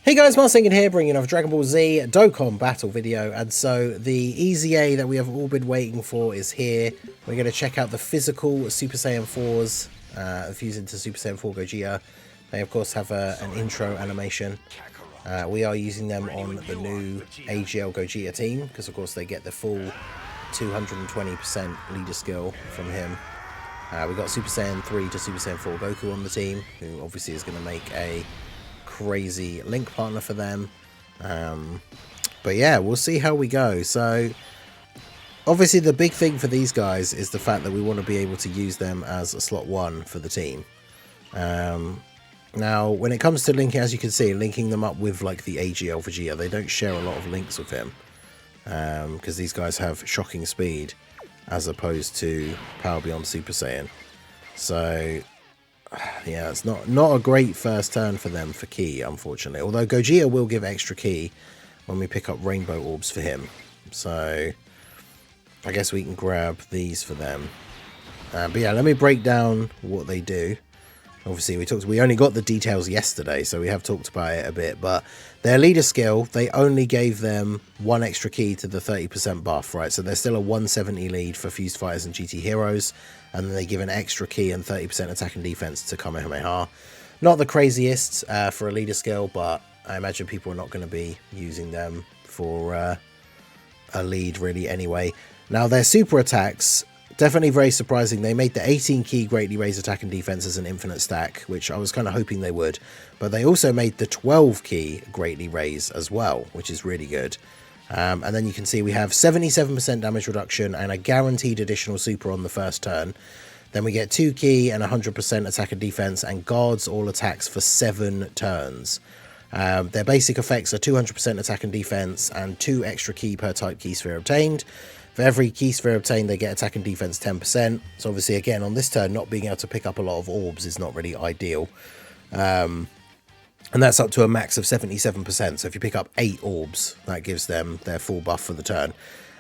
Hey guys, Marcingan here, bringing another Dragon Ball Z Dokkan battle video, and so the Easy A that we have all been waiting for is here. We're going to check out the physical Super Saiyan 4s, fused into Super Saiyan 4 Gogeta. They of course have an intro animation. We are using them on the new AGL Gogeta team, because of course they get the full 220% leader skill from him. We got Super Saiyan 3 to Super Saiyan 4 Goku on the team, who obviously is going to make a crazy link partner for them. But yeah, we'll see how we go. So obviously the big thing for these guys is the fact that we want to be able to use them as a slot 1 for the team. Now when it comes to linking, as you can see, linking them up with like the AGL Vegeta, they don't share a lot of links with him, because these guys have shocking speed as opposed to Power Beyond Super Saiyan. So yeah, it's not a great first turn for them for Ki, unfortunately. Although Gogeta will give extra Ki when we pick up Rainbow Orbs for him. So I guess we can grab these for them. But yeah, let me break down what they do. Obviously, we only got the details yesterday, so we have talked about it a bit. But their leader skill, they only gave them 1 extra Ki to the 30% buff, right? So they're still a 170 lead for Fused Fighters and GT Heroes. And then they give an extra Ki and 30% attack and defense to Kamehameha. Not the craziest for a leader skill, but I imagine people are not going to be using them for a lead really anyway. Now their super attacks, definitely very surprising. They made the 18 Ki greatly raise attack and defense as an infinite stack, which I was kind of hoping they would. But they also made the 12 Ki greatly raise as well, which is really good. And then you can see we have 77% damage reduction and a guaranteed additional super on the first turn. Then we get 2 Ki and 100% attack and defense, and guards all attacks for 7 turns. Their basic effects are 200% attack and defense and 2 extra Ki per type Ki sphere obtained. For every Ki sphere obtained, they get attack and defense 10%. So obviously, again, on this turn, not being able to pick up a lot of orbs is not really ideal. And that's up to a max of 77%. So if you pick up 8 orbs, that gives them their full buff for the turn.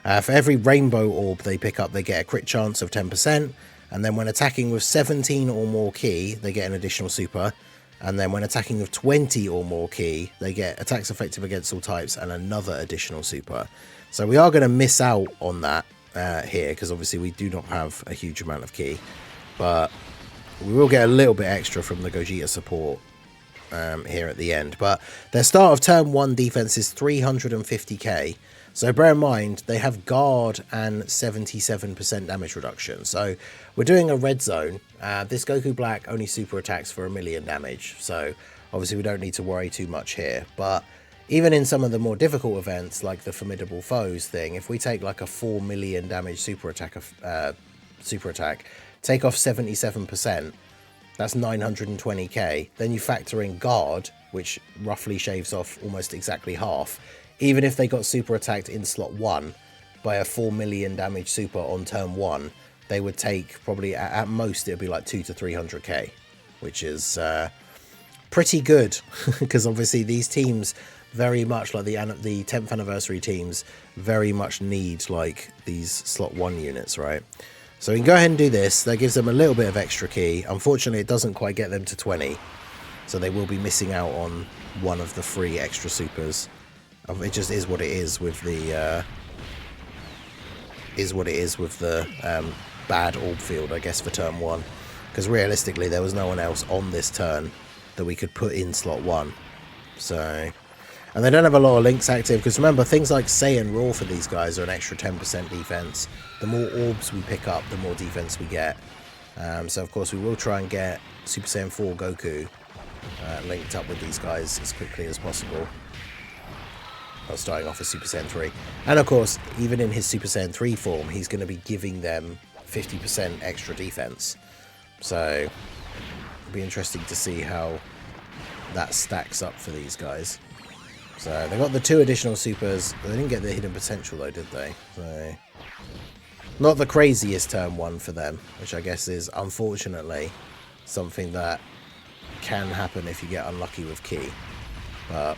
For every rainbow orb they pick up, they get a crit chance of 10%. And then when attacking with 17 or more Ki, they get an additional super. And then when attacking with 20 or more Ki, they get attacks effective against all types and another additional super. So we are going to miss out on that here, because obviously we do not have a huge amount of Ki. But we will get a little bit extra from the Gogeta support here at the end. But their start of turn 1 defense is 350k, so bear in mind they have guard and 77% damage reduction. So we're doing a red zone. This Goku Black only super attacks for 1,000,000 damage, so obviously we don't need to worry too much here. But even in some of the more difficult events like the Formidable Foes thing, if we take like a 4 million damage super attack, take off 77%, that's 920k. Then you factor in guard, which roughly shaves off almost exactly half. Even if they got super attacked in slot 1 by a 4 million damage super on turn 1, they would take probably at most it would be like 200 to 300k, which is pretty good. Because obviously these teams very much like the 10th anniversary teams very much need like these slot 1 units, right? So we can go ahead and do this. That gives them a little bit of extra Ki. Unfortunately, it doesn't quite get them to 20. So they will be missing out on one of the 3 extra supers. It just is what it is with the bad orb field, I guess, for turn 1. Because realistically, there was no one else on this turn that we could put in slot 1. So, and they don't have a lot of links active, because remember, things like Saiyan Raw for these guys are an extra 10% defense. The more orbs we pick up, the more defense we get. So of course we will try and get Super Saiyan 4 Goku linked up with these guys as quickly as possible. Well, starting off with Super Saiyan 3. And of course, even in his Super Saiyan 3 form, he's going to be giving them 50% extra defense. So it'll be interesting to see how that stacks up for these guys. So they got the 2 additional supers. They didn't get the hidden potential though, did they? So not the craziest turn 1 for them, which I guess is unfortunately something that can happen if you get unlucky with Ki. But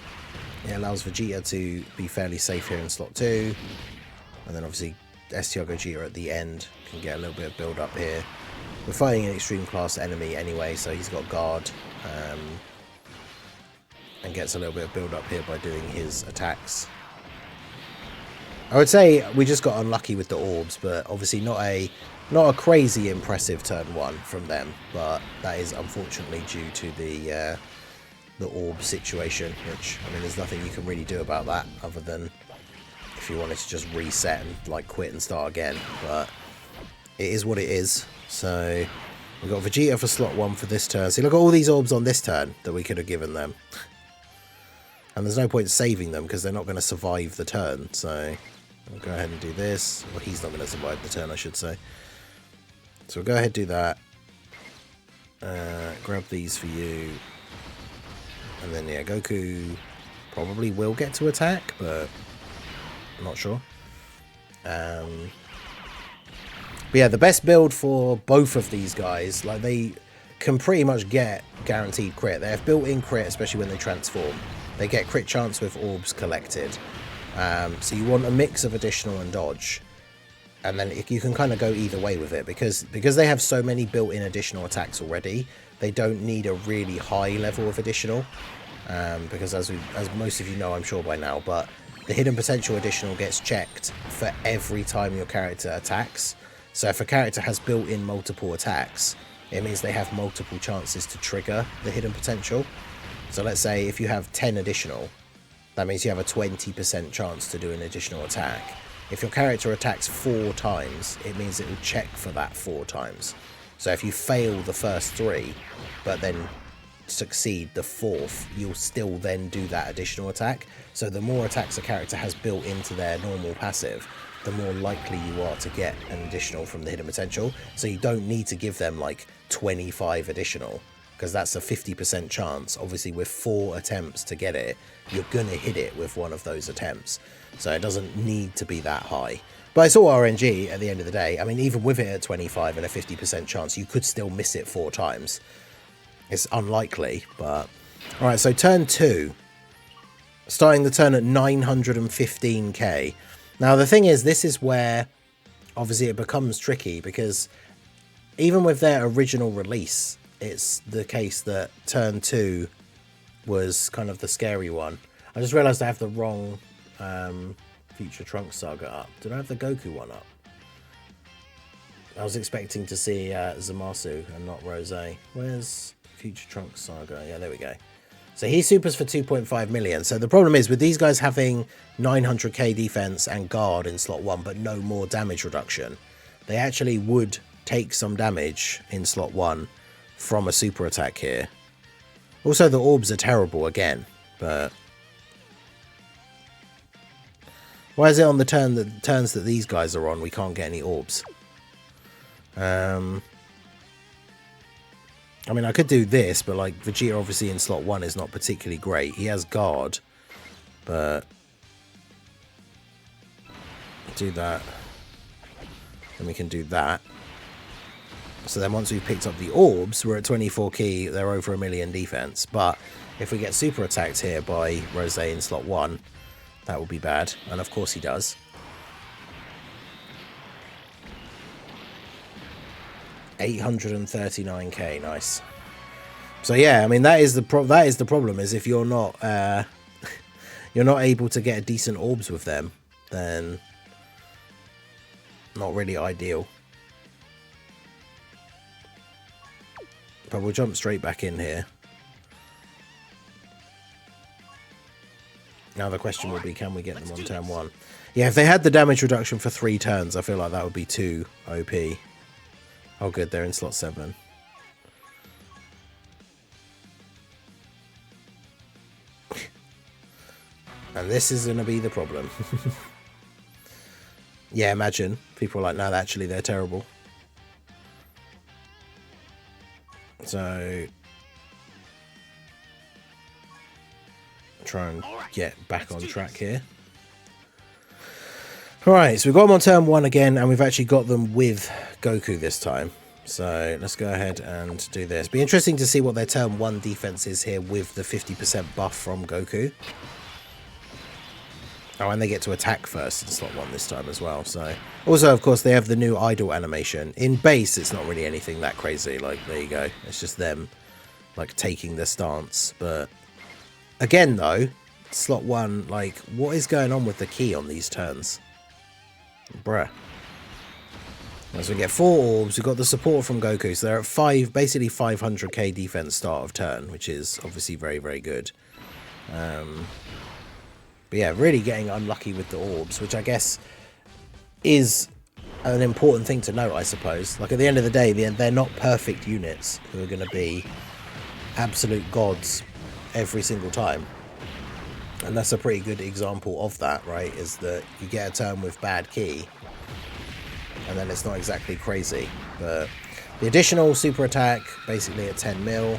it allows Vegeta to be fairly safe here in slot 2. And then obviously STR Gogeta at the end can get a little bit of build up here. We're fighting an extreme class enemy anyway, so he's got guard. and gets a little bit of build up here by doing his attacks. I would say we just got unlucky with the orbs, but obviously not a crazy impressive turn 1 from them, but that is unfortunately due to the orb situation, which, I mean, there's nothing you can really do about that other than if you wanted to just reset and like quit and start again, but it is what it is. So we've got Vegeta for slot 1 for this turn. See, look at all these orbs on this turn that we could have given them. And there's no point saving them because they're not going to survive the turn. So we'll go ahead and do this. Well, he's not going to survive the turn, I should say. So we'll go ahead and do that. Grab these for you. And then, yeah, Goku probably will get to attack, but I'm not sure. But yeah, the best build for both of these guys, like, they can pretty much get guaranteed crit. They have built-in crit, especially when they transform. They get crit chance with orbs collected. So you want a mix of additional and dodge. And then you can kind of go either way with it, because they have so many built-in additional attacks already, they don't need a really high level of additional. Because as most of you know, I'm sure by now, but the hidden potential additional gets checked for every time your character attacks. So if a character has built-in multiple attacks, it means they have multiple chances to trigger the hidden potential. So let's say if you have 10 additional, that means you have a 20% chance to do an additional attack. If your character attacks 4 times, it means it will check for that 4 times. So if you fail the first 3, but then succeed the 4th, you'll still then do that additional attack. So the more attacks a character has built into their normal passive, the more likely you are to get an additional from the hidden potential. So you don't need to give them like 25 additional, because that's a 50% chance. Obviously with 4 attempts to get it, you're gonna hit it with one of those attempts. So it doesn't need to be that high. But it's all RNG at the end of the day. I mean, even with it at 25 and a 50% chance, you could still miss it 4 times. It's unlikely, but... Alright, so turn 2. Starting the turn at 915k. Now, the thing is, this is where, obviously, it becomes tricky, because even with their original release, it's the case that turn 2 was kind of the scary one. I just realised I have the wrong Future Trunks Saga up. Did I have the Goku one up? I was expecting to see Zamasu and not Rose. Where's Future Trunks Saga? Yeah, there we go. So he supers for 2.5 million. So the problem is with these guys having 900k defense and guard in slot 1, but no more damage reduction, they actually would take some damage in slot 1 from a super attack here. Also, the orbs are terrible again, but why is it on the turns that these guys are on we can't get any orbs? I mean, I could do this, but like Vegeta obviously in slot 1 is not particularly great. He has guard, but do that. Then we can do that. So then once we've picked up the orbs, we're at 24 key, they're over 1 million defense. But if we get super attacked here by Rose in slot 1, that would be bad. And of course he does. $839k, nice. So yeah, I mean that is the problem, is if you're not you're not able to get decent orbs with them, then not really ideal. But we'll jump straight back in here. Now the question will be, can we get them on turn 1? Yeah, if they had the damage reduction for 3 turns, I feel like that would be too OP. Oh good, they're in slot 7. And this is going to be the problem. Yeah, imagine. People are like, no, actually, they're terrible. So try and get back on track here. Alright, so we've got them on turn 1 again, and we've actually got them with Goku this time. So let's go ahead and do this. Be interesting to see what their turn 1 defense is here with the 50% buff from Goku. Oh, and they get to attack first in slot 1 this time as well. So also, of course, they have the new idol animation. In base, it's not really anything that crazy. Like, there you go. It's just them, like, taking the stance. But Again, though, slot 1, like, what is going on with the key on these turns? Bruh. As we get 4 orbs, we've got the support from Goku, so they're at 5, basically 500k defense start of turn, which is obviously very, very good. But yeah, really getting unlucky with the orbs, which I guess is an important thing to note, I suppose. Like, at the end of the day, they're not perfect units who are going to be absolute gods every single time. And that's a pretty good example of that, right? Is that you get a turn with bad key, and then it's not exactly crazy. But the additional super attack, basically at 10 mil.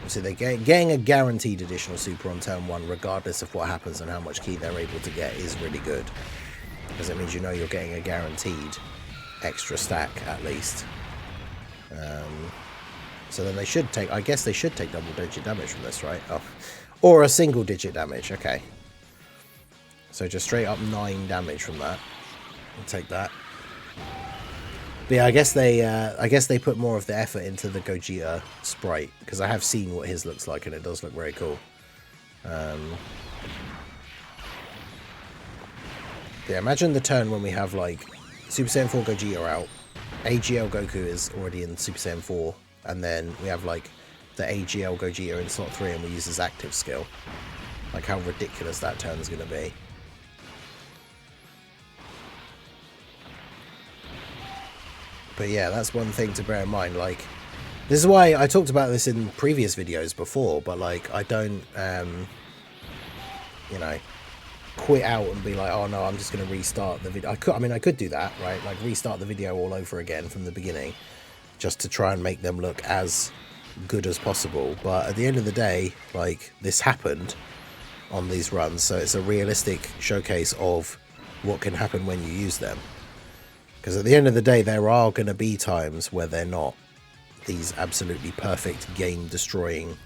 So they're getting a guaranteed additional super on turn 1, regardless of what happens and how much key they're able to get, is really good. Because it means you know you're getting a guaranteed extra stack, at least. So then they should take, I guess they should take double-digit damage from this, right? Oh. Or a single-digit damage, okay. So just straight up 9 damage from that. I'll take that. But yeah, I guess they put more of the effort into the Gogeta sprite, because I have seen what his looks like and it does look very cool. Yeah, imagine the turn when we have like Super Saiyan 4 Gogeta out, AGL Goku is already in Super Saiyan 4, and then we have like the AGL Gogeta in slot 3 and we use his active skill. Like how ridiculous that turn is going to be. But yeah, that's one thing to bear in mind. Like, this is why I talked about this in previous videos before, but like, I don't, you know, quit out and be like, oh no, I'm just going to restart the video. I could do that, right? Like, restart the video all over again from the beginning, just to try and make them look as good as possible. But at the end of the day, like, this happened on these runs, so it's a realistic showcase of what can happen when you use them. Because at the end of the day, there are going to be times where they're not these absolutely perfect game-destroying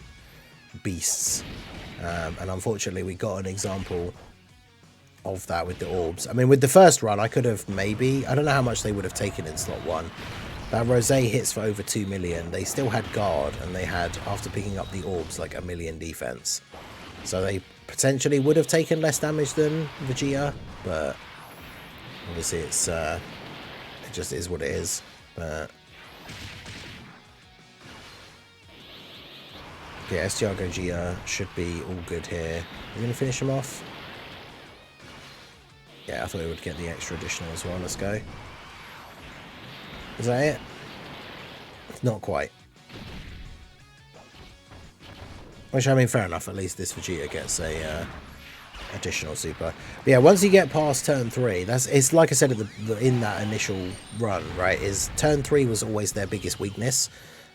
beasts. And unfortunately, we got an example of that with the orbs. I mean, with the first run, I could have maybe, I don't know how much they would have taken in slot 1. That Rosé hits for over 2 million. They still had guard, and they had, after picking up the orbs, like 1 million defense. So they potentially would have taken less damage than Vegeta, but obviously it's... it just is what it is. But yeah, STR Gogeta should be all good here. We're going to finish him off. Yeah, I thought we would get the extra additional as well. Let's go. Is that it? Not quite. Which, I mean, fair enough. At least this Vegeta gets a additional super. But yeah, once you get past turn 3, it's like I said in that initial run, right? Is turn 3 was always their biggest weakness.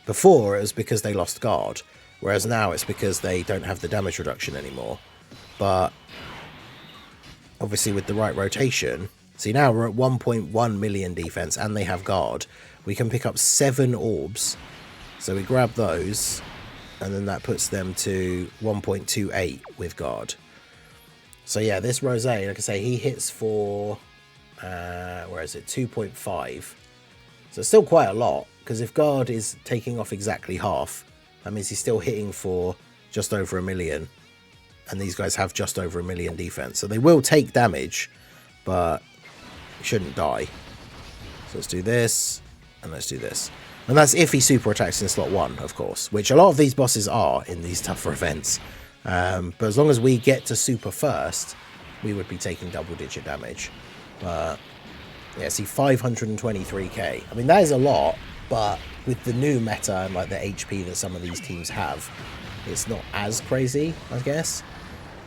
Before, it was because they lost guard, whereas now it's because they don't have the damage reduction anymore. But obviously, with the right rotation, see, now we're at 1.1 million defense, and they have guard. We can pick up 7 orbs, so we grab those, and then that puts them to 1.28 with guard. So yeah, this Rosé, like I say, he hits for, where is it, 2.5. So it's still quite a lot, because if guard is taking off exactly half, that means he's still hitting for just over 1 million. And these guys have just over 1 million defense. So they will take damage, but shouldn't die. So let's do this, and let's do this. And that's if he super attacks in slot 1, of course, which a lot of these bosses are in these tougher events. But as long as we get to super first, we would be taking double-digit damage. But yeah, see, 523k. I mean, that is a lot, but with the new meta and like the HP that some of these teams have, it's not as crazy, I guess.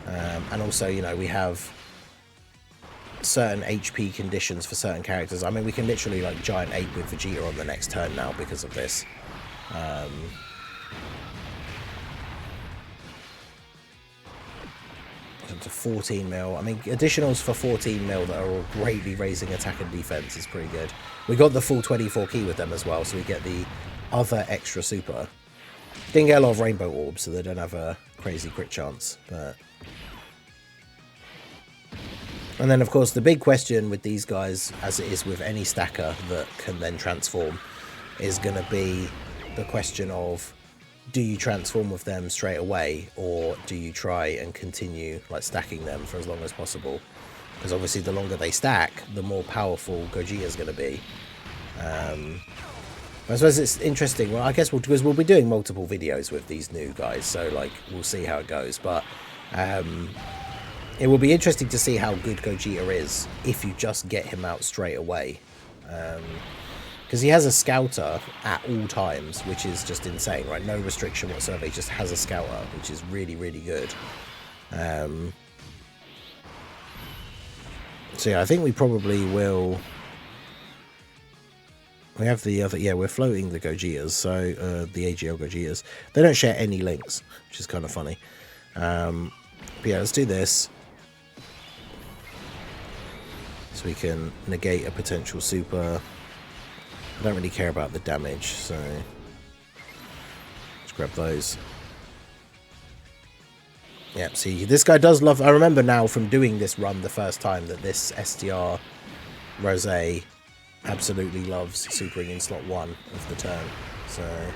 And also, you know, we have certain HP conditions for certain characters. I mean, we can literally like giant ape with Vegeta on the next turn now because of this. To 14 mil. I mean, additionals for 14 mil that are all greatly raising attack and defense is pretty good. We got the full 24 key with them as well, so we get the other extra super. Didn't get a lot of rainbow orbs, so they don't have a crazy crit chance. But and then, of course, the big question with these guys, as it is with any stacker that can then transform, is going to be the question of do you transform with them straight away, or do you try and continue like stacking them for as long as possible? Because obviously the longer they stack, the more powerful Gogeta's going to be. I suppose it's interesting. Well, I guess because we'll be doing multiple videos with these new guys, so like we'll see how it goes. But it will be interesting to see how good Gogeta is if you just get him out straight away. Because he has a scouter at all times, which is just insane, right? No restriction whatsoever. He just has a scouter, which is really, really good. So yeah, I think we probably will. We have the other, yeah, we're floating the Gogetas, so the AGL Gogetas. They don't share any links, which is kind of funny. But yeah, let's do this. So we can negate a potential super. I don't really care about the damage, so let's grab those. Yeah, see, this guy does love. I remember now from doing this run the first time that this STR Rose absolutely loves supering in slot 1 of the turn. So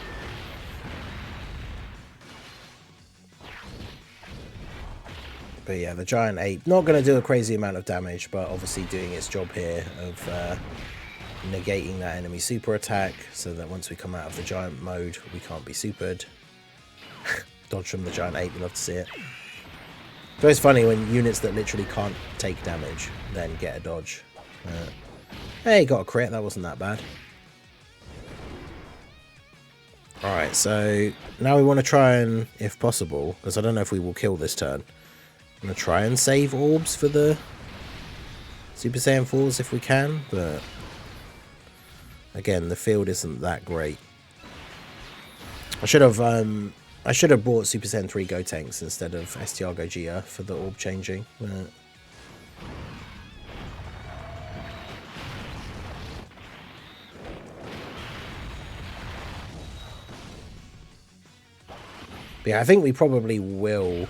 but yeah, the Giant Ape not going to do a crazy amount of damage, but obviously doing its job here of negating that enemy super attack, so that once we come out of the giant mode we can't be supered. Dodge from the Giant Ape, you love to see it. It's always funny when units that literally can't take damage then get a dodge. Hey, got a crit, that wasn't that bad. Alright, so now we want to try and, if possible, because I don't know if we will kill this turn, I'm going to try and save orbs for the Super Saiyan 4s if we can, but again, the field isn't that great. I should have bought Super Saiyan 3 Gotenks instead of STR Gogeta for the orb changing. But yeah, I think we probably will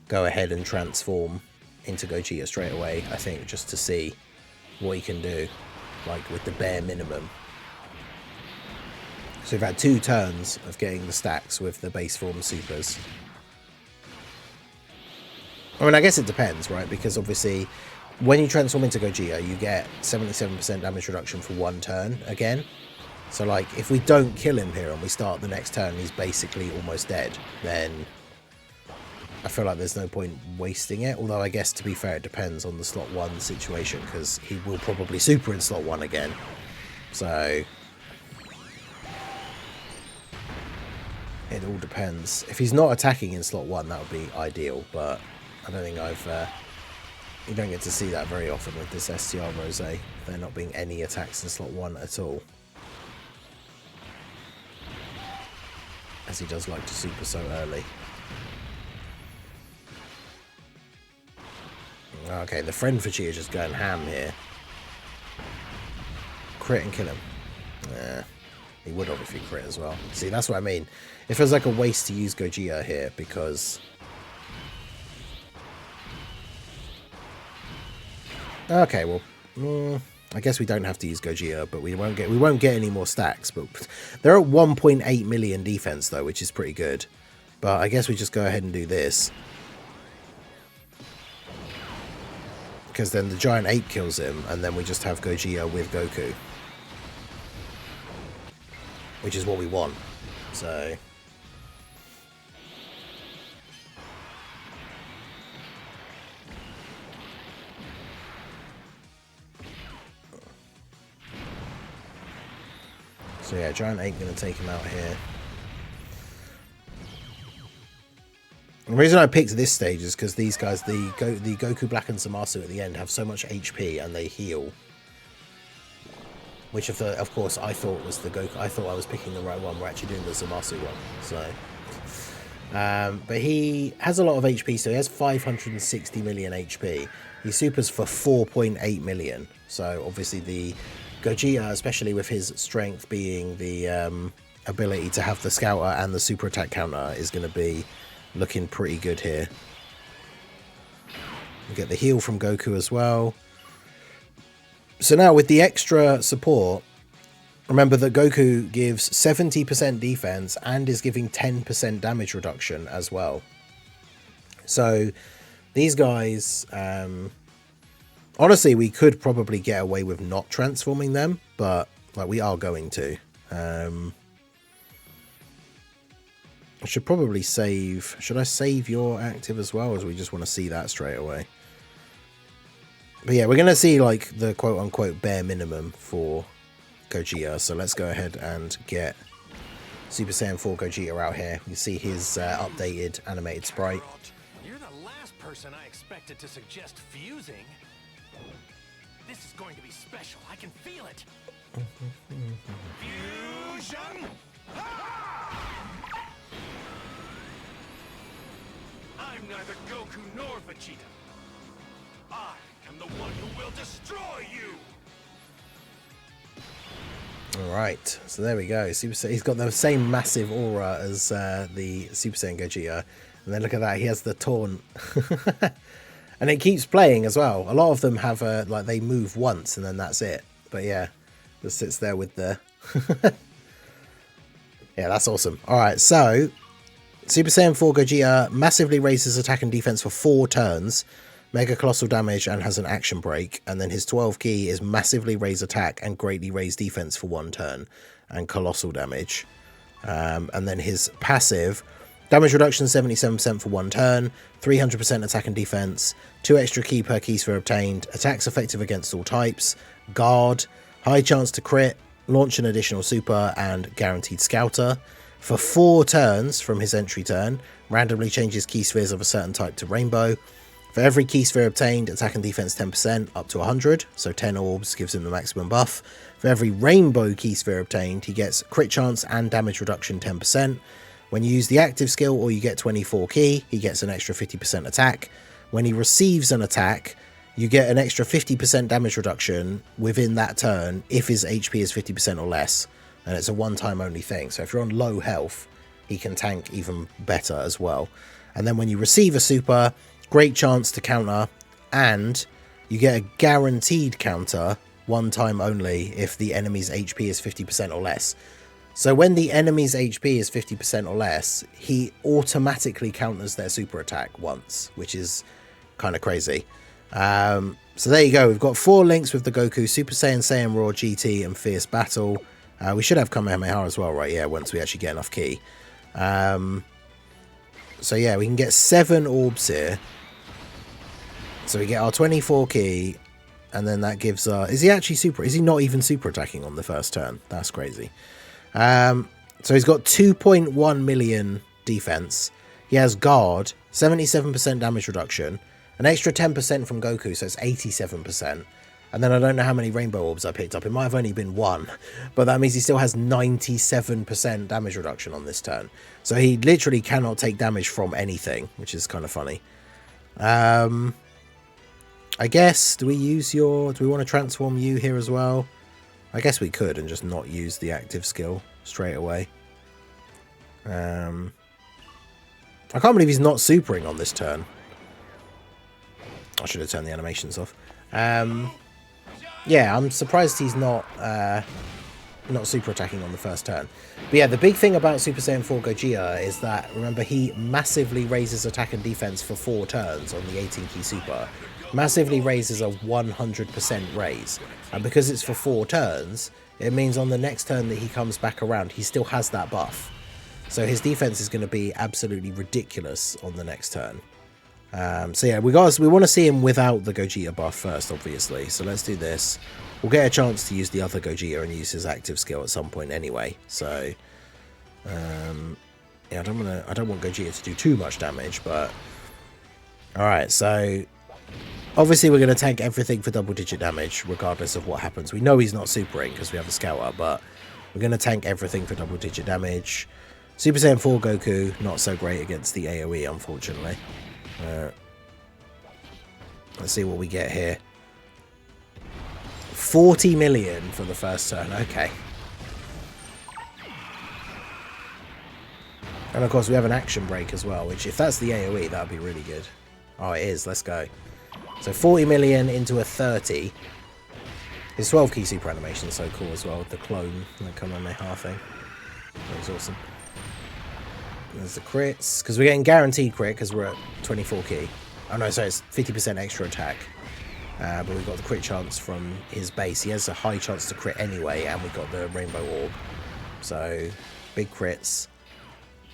go ahead and transform into Gogeta straight away, I think, just to see what he can do, like with the bare minimum. So we've had 2 turns of getting the stacks with the base form supers. I mean, I guess it depends, right? Because obviously, when you transform into Gogeta, you get 77% damage reduction for 1 turn again. So, like, if we don't kill him here and we start the next turn, he's basically almost dead, then I feel like there's no point wasting it. Although, I guess, to be fair, it depends on the slot 1 situation, because he will probably super in slot 1 again. So it all depends. If he's not attacking in slot 1, that would be ideal, but I don't think you don't get to see that very often with this STR Rose. There not being any attacks in slot 1 at all, as he does like to super so early. Okay, the friend Vegeta is just going ham here. Crit and kill him. Yeah, he would obviously crit as well. See, that's what I mean. It feels like a waste to use Gogeta here, because okay, well, I guess we don't have to use Gogeta, but we won't get any more stacks. But they're at 1.8 million defense though, which is pretty good. But I guess we just go ahead and do this, because then the Giant Ape kills him, and then we just have Gogeta with Goku, which is what we want. So yeah, Giant Ape going to take him out here. The reason I picked this stage is because these guys, the Goku Black and Zamasu at the end, have so much HP and they heal. Which, of course, I thought was the Goku. I thought I was picking the right one. We're actually doing the Zamasu one. So, but he has a lot of HP, so he has 560 million HP. He supers for 4.8 million. So obviously the Gogeta, especially with his strength being the ability to have the Scouter and the super attack counter, is going to be looking pretty good here. We get the heal from Goku as well. So now with the extra support, Remember that Goku gives 70% defense and is giving 10% damage reduction as well. So these guys, honestly, we could probably get away with not transforming them, but like we are going to. I should probably save. Should I save your active as well, or do we just want to see that straight away? But yeah, we're going to see like the quote-unquote bare minimum for Gogeta. So let's go ahead and get Super Saiyan 4 Gogeta out here. You see his updated animated sprite. You're the last person I expected to suggest fusing. This is going to be special. I can feel it. Fusion! I'm neither Goku nor Vegeta. I am the one who will destroy you. Alright, so there we go. He's got the same massive aura as the Super Saiyan Gogeta. And then look at that, he has the taunt. And it keeps playing as well. A lot of them have like they move once and then that's it. But yeah, just sits there with the... Yeah, that's awesome. Alright, so Super Saiyan 4 Gogeta massively raises attack and defense for 4 turns. Mega colossal damage and has an action break, and then his 12 key is massively raise attack and greatly raise defense for 1 turn and colossal damage. And then his passive damage reduction 77% for 1 turn, 300% attack and defense, 2 extra key per key sphere obtained, attacks effective against all types, guard, high chance to crit, launch an additional super, and guaranteed scouter. For 4 turns from his entry turn, randomly changes key spheres of a certain type to rainbow. For every key sphere obtained, attack and defense 10% up to 100, so 10 orbs gives him the maximum buff. For every rainbow key sphere obtained, he gets crit chance and damage reduction 10%. When you use the active skill or you get 24 key, he gets an extra 50% attack. When he receives an attack, you get an extra 50% damage reduction within that turn if his HP is 50% or less. And it's a one-time only thing, so if you're on low health, he can tank even better as well. And then when you receive a super, great chance to counter, and you get a guaranteed counter 1 time only if the enemy's HP is 50% or less. So when the enemy's HP is 50% or less, he automatically counters their super attack once, which is kind of crazy. So there you go. We've got 4 links with the Goku: Super Saiyan, Saiyan Raw, GT, and Fierce Battle. We should have Kamehameha as well, right? Yeah, once we actually get enough key. So yeah, we can get 7 orbs here. So we get our 24 key, and then that gives... is he actually super... Is he not even super attacking on the first turn? That's crazy. So he's got 2.1 million defense. He has guard, 77% damage reduction, an extra 10% from Goku, so it's 87%. And then I don't know how many rainbow orbs I picked up. It might have only been 1, but that means he still has 97% damage reduction on this turn. So he literally cannot take damage from anything, which is kind of funny. I guess, do we want to transform you here as well? I guess we could and just not use the active skill straight away. I can't believe he's not supering on this turn. I should have turned the animations off. Yeah, I'm surprised he's not super attacking on the first turn. But yeah, the big thing about Super Saiyan 4 Gogeta is that, remember, he massively raises attack and defense for 4 turns on the 18 key super. Massively raises a 100% raise. And because it's for 4 turns, it means on the next turn that he comes back around, he still has that buff. So his defense is going to be absolutely ridiculous on the next turn. So yeah, we want to see him without the Gogeta buff first, obviously. So let's do this. We'll get a chance to use the other Gogeta and use his active skill at some point anyway. So yeah, I don't want Gogeta to do too much damage, but all right. So obviously we're going to tank everything for double-digit damage, regardless of what happens. We know he's not supering because we have a scouter, but we're going to tank everything for double-digit damage. Super Saiyan 4 Goku, not so great against the AoE, unfortunately. Let's see what we get here. 40 million for the first turn. Okay. And of course we have an action break as well, which if that's the AoE, that would be really good. Oh, it is. Let's go. So 40 million into a 30. His 12 key super animation is so cool as well, with the clone that come on their thing. That was awesome. There's the crits, because we're getting guaranteed crit because we're at 24 key. Oh no, sorry, it's 50% extra attack. But we've got the crit chance from his base. He has a high chance to crit anyway, and we've got the rainbow orb. So, big crits.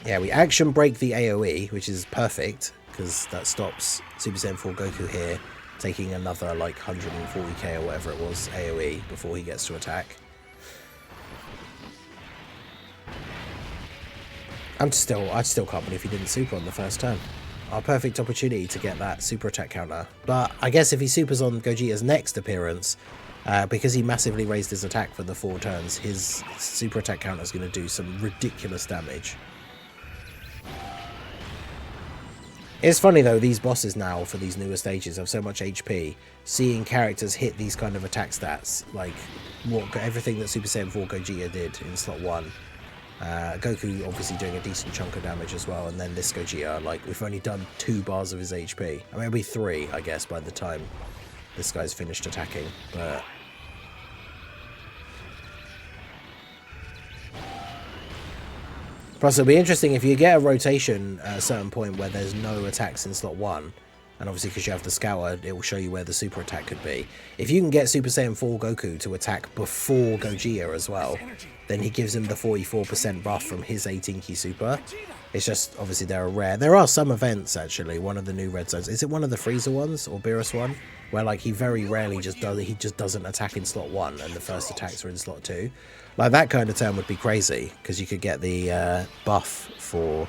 Yeah, we action break the AoE, which is perfect, because that stops Super Saiyan 4 Goku here taking another like 140k or whatever it was AoE before he gets to attack. I still can't believe he didn't super on the first turn. Our perfect opportunity to get that super attack counter. But I guess if he supers on Gogeta's next appearance, because he massively raised his attack for the 4 turns, his super attack counter is going to do some ridiculous damage. It's funny though, these bosses now for these newer stages have so much HP, seeing characters hit these kind of attack stats, like everything that Super Saiyan 4 Gogeta did in slot 1. Goku obviously doing a decent chunk of damage as well, and then this Gogeta, like, we've only done 2 bars of his HP. I mean, it'll be 3, I guess, by the time this guy's finished attacking, but... Plus, it'll be interesting if you get a rotation at a certain point where there's no attacks in slot 1, and obviously because you have the Scour, it will show you where the super attack could be. If you can get Super Saiyan 4 Goku to attack before Gogeta as well, then he gives him the 44% buff from his 18 key super. It's just, obviously they're rare. There are some events, actually, one of the new red zones. Is it one of the Frieza ones, or Beerus one? Where, like, he very rarely just doesn't attack in slot 1, and the first attacks are in slot 2. Like, that kind of turn would be crazy, because you could get the buff for...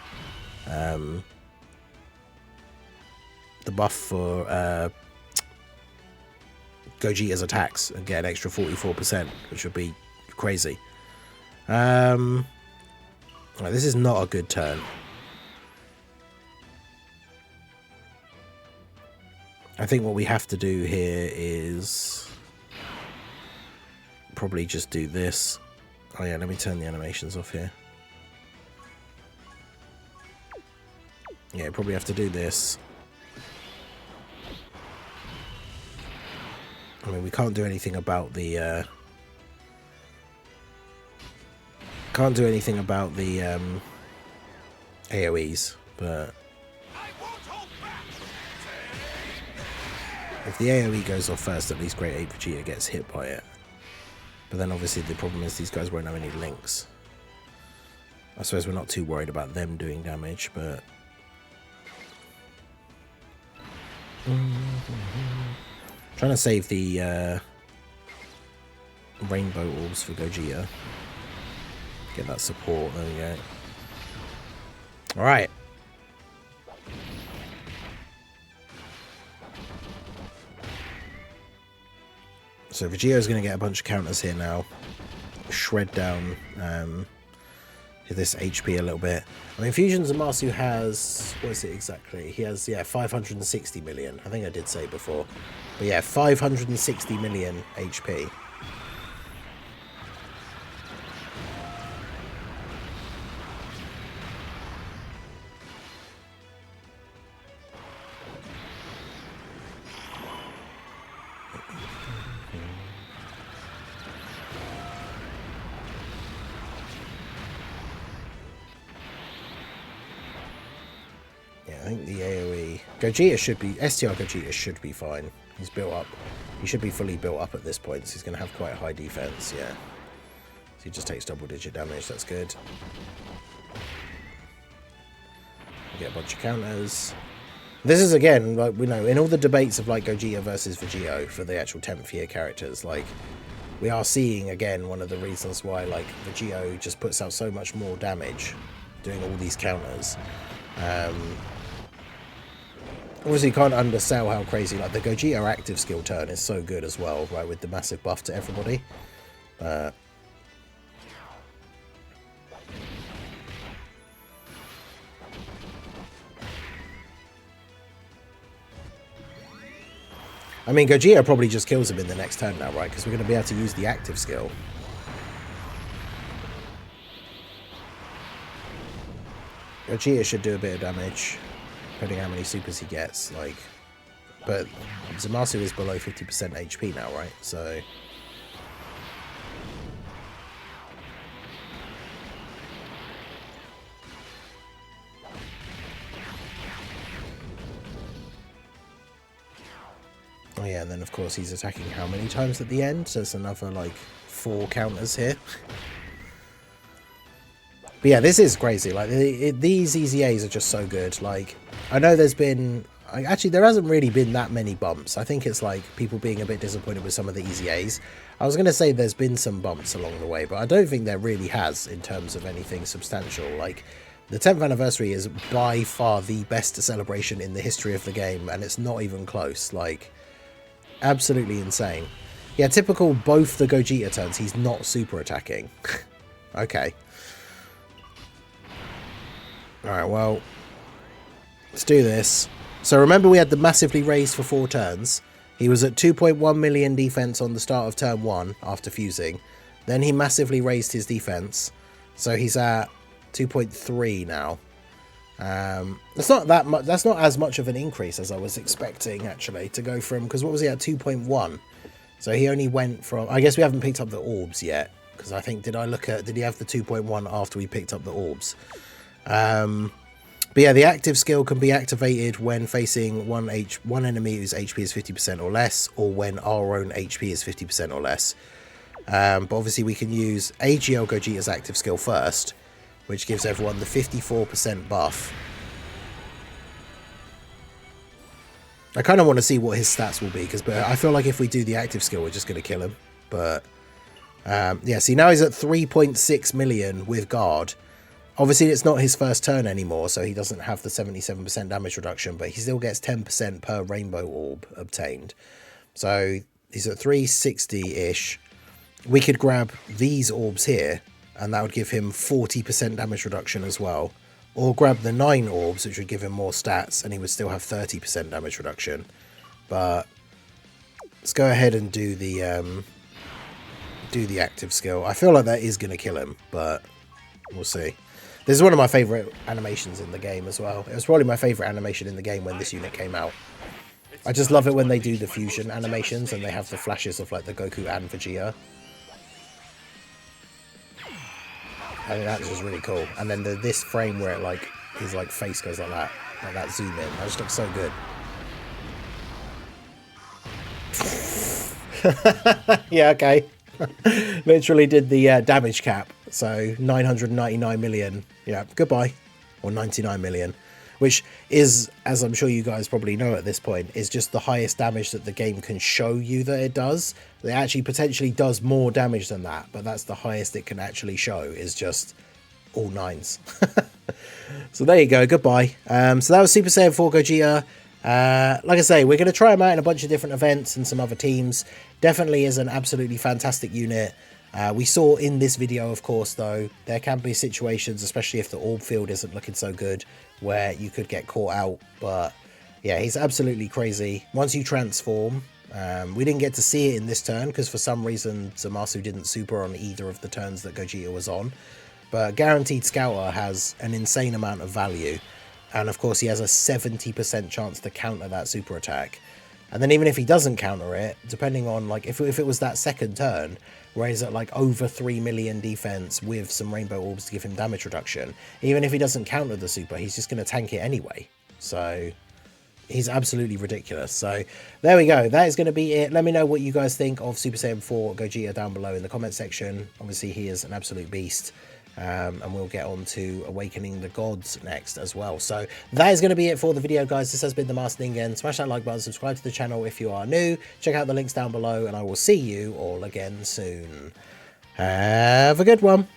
Gogeta's attacks and get an extra 44%, which would be crazy. Right, this is not a good turn. I think what we have to do here is probably just do this. Oh yeah, let me turn the animations off here. Yeah, probably have to do this. I mean, we can't do anything about the AoEs, but if the AoE goes off first, at least Great Ape Vegeta gets hit by it. But then obviously the problem is these guys won't have any links. I suppose we're not too worried about them doing damage, but... Trying to save the rainbow orbs for Gogeta. Get that support, there we go. Alright. So Vegeta's going to get a bunch of counters here now. Shred down this HP a little bit. I mean, Fusion Zamasu has... What is it exactly? He has, yeah, 560 million. I think I did say before. But yeah, 560 million HP. I think the AoE... Gogeta should be... STR Gogeta should be fine. He's built up. He should be fully built up at this point, so he's going to have quite high defense, yeah. So he just takes double-digit damage, that's good. We get a bunch of counters. This is, again, like, we know, in all the debates of, like, Gogeta versus Vegeta for the actual 10th year characters, like, we are seeing, again, one of the reasons why, like, Vegeta just puts out so much more damage doing all these counters. Obviously, you can't undersell how crazy, like, the Gogeta active skill turn is so good as well, right, with the massive buff to everybody. I mean, Gogeta probably just kills him in the next turn now, right, because we're going to be able to use the active skill. Gogeta should do a bit of damage, depending on how many supers he gets, like, but Zamasu is below 50% HP now, right, so Oh yeah, and then of course he's attacking how many times at the end? So it's another like 4 counters here. But yeah, this is crazy. Like these EZAs are just so good. Like I know there's been actually there hasn't really been that many bumps. I think it's like people being a bit disappointed with some of the EZAs. I was going to say there's been some bumps along the way, but I don't think there really has in terms of anything substantial. Like the 10th anniversary is by far the best celebration in the history of the game, and it's not even close. Like absolutely insane. Yeah, typical both the Gogeta turns, he's not super attacking. Okay. Alright, well, let's do this. So remember we had the massively raised for 4 turns. He was at 2.1 million defense on the start of turn 1 after fusing. Then he massively raised his defense. So he's at 2.3 now. That's not that much. That's not as much of an increase as I was expecting, actually, to go from, because what was he at, 2.1? So he only went from, I guess we haven't picked up the orbs yet, because I think, did he have the 2.1 after we picked up the orbs? But yeah, the active skill can be activated when facing one enemy whose HP is 50% or less, or when our own HP is 50% or less. But obviously we can use AGL Gogeta's active skill first, which gives everyone the 54% buff. I kind of want to see what his stats will be, but I feel like if we do the active skill, we're just going to kill him. But yeah, see, now he's at 3.6 million with guard. Obviously, it's not his first turn anymore, so he doesn't have the 77% damage reduction, but he still gets 10% per rainbow orb obtained. So he's at 360-ish. We could grab these orbs here, and that would give him 40% damage reduction as well. Or grab the 9 orbs, which would give him more stats, and he would still have 30% damage reduction. But let's go ahead and do the active skill. I feel like that is going to kill him, but we'll see. This is one of my favourite animations in the game as well. It was probably my favourite animation in the game when this unit came out. I just love it when they do the fusion animations and they have the flashes of like the Goku and Vegeta. I think that's just really cool. And then this frame where it like his like face goes like that zoom in. That just looks so good. Yeah, okay. Literally did the damage cap. So 999 million. Yeah, goodbye. Or 99 million. Which is, as I'm sure you guys probably know at this point, is just the highest damage that the game can show you that it does. It actually potentially does more damage than that, but that's the highest it can actually show, is just all 9s. So there you go, goodbye. So that was Super Saiyan 4 Gogeta. Like I say, we're going to try him out in a bunch of different events and some other teams. Definitely is an absolutely fantastic unit. We saw in this video, of course, though, there can be situations, especially if the orb field isn't looking so good, where you could get caught out. But yeah, he's absolutely crazy. Once you transform, we didn't get to see it in this turn because for some reason Zamasu didn't super on either of the turns that Gogeta was on. But Guaranteed Scouter has an insane amount of value. And of course, he has a 70% chance to counter that super attack. And then even if he doesn't counter it, depending on, like, if it was that second turn, where he's at, like, over 3 million defense with some rainbow orbs to give him damage reduction, even if he doesn't counter the super, he's just going to tank it anyway. So he's absolutely ridiculous. So there we go. That is going to be it. Let me know what you guys think of Super Saiyan 4 Gogeta down below in the comment section. Obviously, he is an absolute beast. And we'll get on to Awakening the Gods next as well. So that is going to be it for the video, guys. This has been the Master Ningen. Smash that like button, subscribe to the channel if you are new. Check out the links down below, and I will see you all again soon. Have a good one.